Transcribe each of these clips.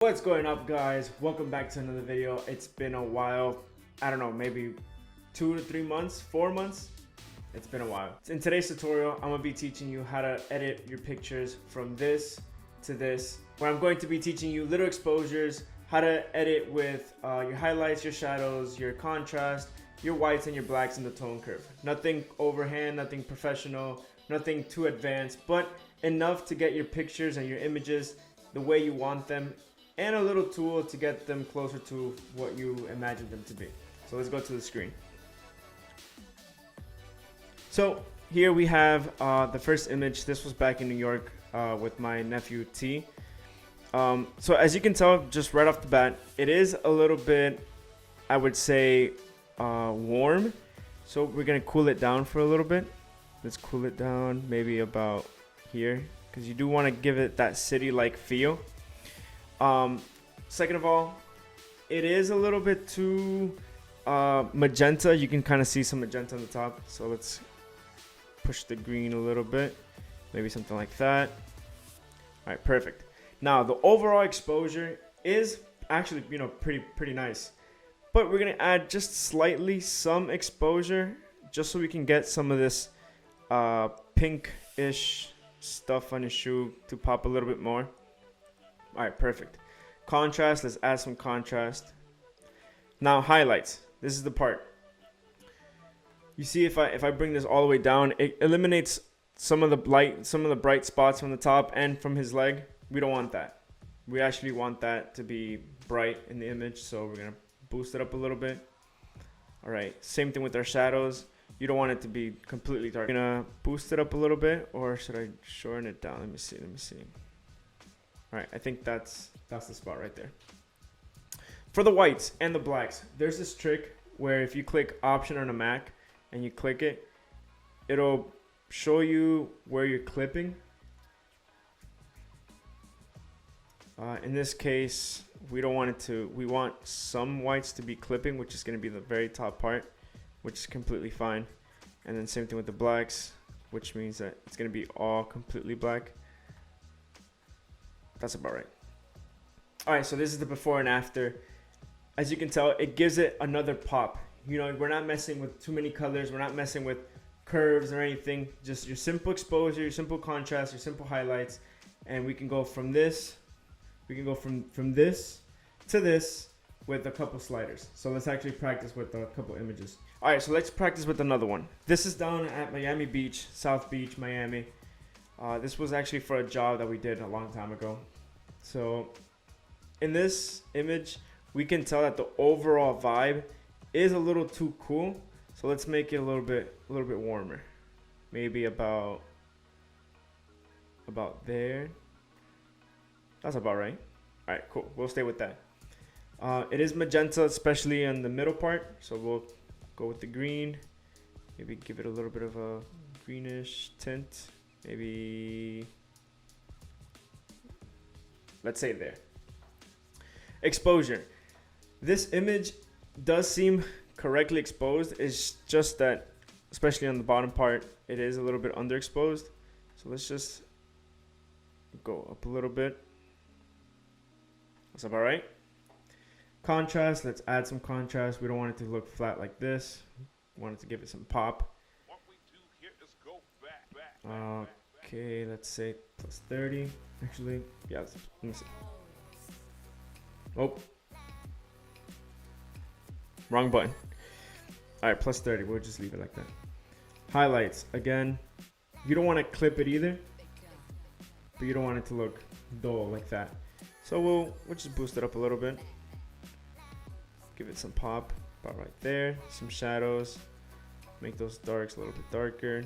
What's going up, guys? Welcome back to another video. It's been a while. I don't know, maybe 2 to 3 months, 4 months. It's been a while. In today's tutorial, I'm gonna be teaching you how to edit your pictures from this to this, where I'm going to be teaching you little exposures, how to edit with your highlights, your shadows, your contrast, your whites and your blacks in the tone curve. Nothing overhand, nothing professional, nothing too advanced, but enough to get your pictures and your images the way you want them, and a little tool to get them closer to what you imagine them to be. So let's go to the screen. So here we have the first image. This was back in New York with my nephew T. So as you can tell, just right off the bat, it is a little bit, I would say, warm. So we're gonna cool it down for a little bit. Let's cool it down maybe about here, because you do want to give it that city-like feel. Second of all, it is a little bit too magenta. You can kind of see some magenta on the top. So let's push the green a little bit, maybe something like that. All right, perfect. Now the overall exposure is actually, pretty nice, but we're gonna add just slightly some exposure just so we can get some of this pink-ish stuff on your shoe to pop a little bit more. All right, perfect. Contrast, let's add some contrast. Now highlights, this is the part. You see, if I bring this all the way down, it eliminates some of the bright spots from the top and from his leg. We don't want that. We actually want that to be bright in the image, so we're gonna boost it up a little bit. All right, same thing with our shadows. You don't want it to be completely dark. I'm gonna boost it up a little bit, or should I shorten it down? Let me see. All right, I think that's the spot right there. For the whites and the blacks, there's this trick where if you click Option on a Mac and you click it, it'll show you where you're clipping. In this case, we don't want it to. We want some whites to be clipping, which is going to be the very top part, which is completely fine. And then same thing with the blacks, which means that it's going to be all completely black. That's about right. All right, so this is the before and after. As you can tell, it gives it another pop. We're not messing with too many colors. We're not messing with curves or anything. Just your simple exposure, your simple contrast, your simple highlights. And we can go from this. We can go from this to this with a couple sliders. So let's actually practice with a couple images. All right, so let's practice with another one. This is down at Miami Beach, South Beach, Miami. This was actually for a job that we did a long time ago. So in this image, we can tell that the overall vibe is a little too cool. So let's make it a little bit warmer. Maybe about there. That's about right. All right, cool. We'll stay with that. It is magenta, especially in the middle part. So we'll go with the green. Maybe give it a little bit of a greenish tint. Maybe, let's say there. Exposure. This image does seem correctly exposed. It's just that, especially on the bottom part, it is a little bit underexposed. So let's just go up a little bit. That's about right. Contrast, let's add some contrast. We don't want it to look flat like this. We want it to give it some pop. Okay, let's say plus 30. Actually, yeah, let me see. Oh, wrong button. All right, plus 30. We'll just leave it like that. Highlights, again, you don't want to clip it either, but you don't want it to look dull like that. So we'll just boost it up a little bit. Give it some pop, about right there. Some shadows. Make those darks a little bit darker.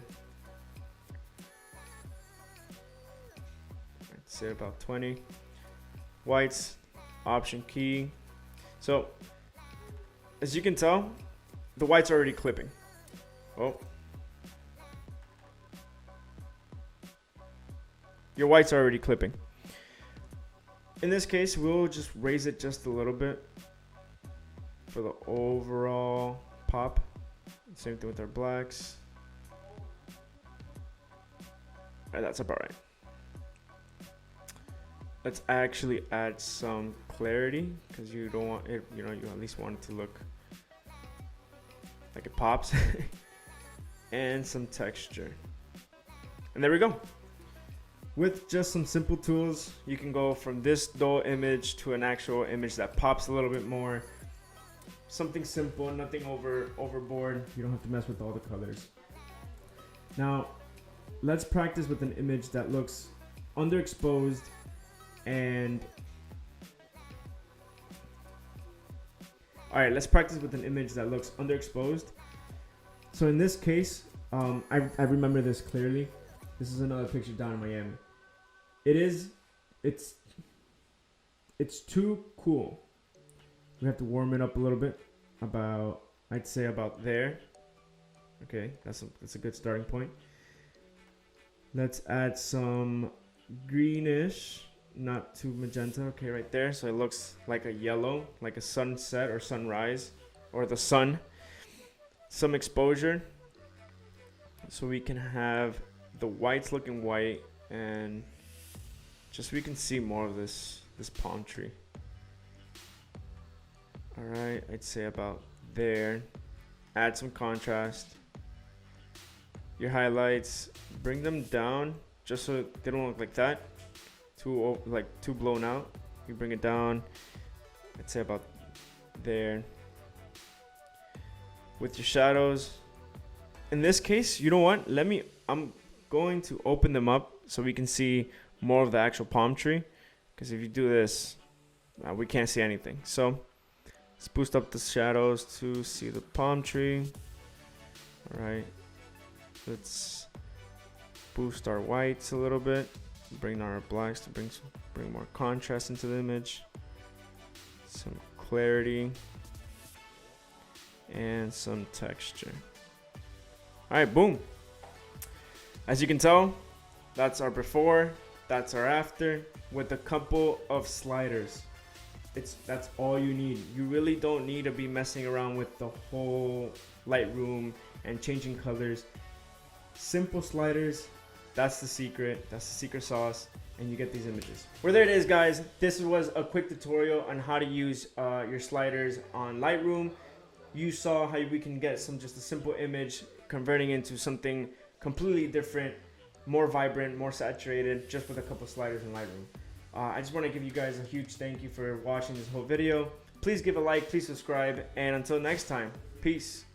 Say about 20. Whites, Option key. So as you can tell, the whites are already clipping. Oh, your whites are already clipping. In this case, we'll just raise it just a little bit for the overall pop. Same thing with our blacks. All right, that's about right. let's actually add some clarity, because you don't want it, you at least want it to look like it pops. And some texture. And there we go. With just some simple tools, you can go from this dull image to an actual image that pops a little bit more. Something simple, nothing overboard. You don't have to mess with all the colors. Now, let's practice with an image that looks underexposed and alright, let's practice with an image that looks underexposed. So in this case, I remember this clearly. This is another picture down in Miami. It's too cool. We have to warm it up a little bit, I'd say about there. Okay, that's a good starting point. Let's add some greenish, not too magenta. Okay, right there, so it looks like a yellow, like a sunset or sunrise, or the sun. Some exposure, so we can have the whites looking white, and just so we can see more of this palm tree. All right, I'd say about there. Add some contrast. Your highlights, bring them down just so they don't look like that, too blown out. You bring it down, I'd say about there. With your shadows, in this case, you know what? I'm going to open them up so we can see more of the actual palm tree. Because if you do this, we can't see anything. So let's boost up the shadows to see the palm tree. All right, let's boost our whites a little bit, bring our blacks to bring more contrast into the image, some clarity, and some texture. All right, boom. As you can tell, that's our before, that's our after, with a couple of sliders. That's all you need. You really don't need to be messing around with the whole Lightroom and changing colors. Simple sliders, that's the secret sauce, and you get these images. Well, there it is, guys. This was a quick tutorial on how to use your sliders on Lightroom. You saw how we can get just a simple image converting into something completely different, more vibrant, more saturated, just with a couple sliders in Lightroom. I just want to give you guys a huge thank you for watching this whole video. Please give a like, please subscribe, and until next time, peace.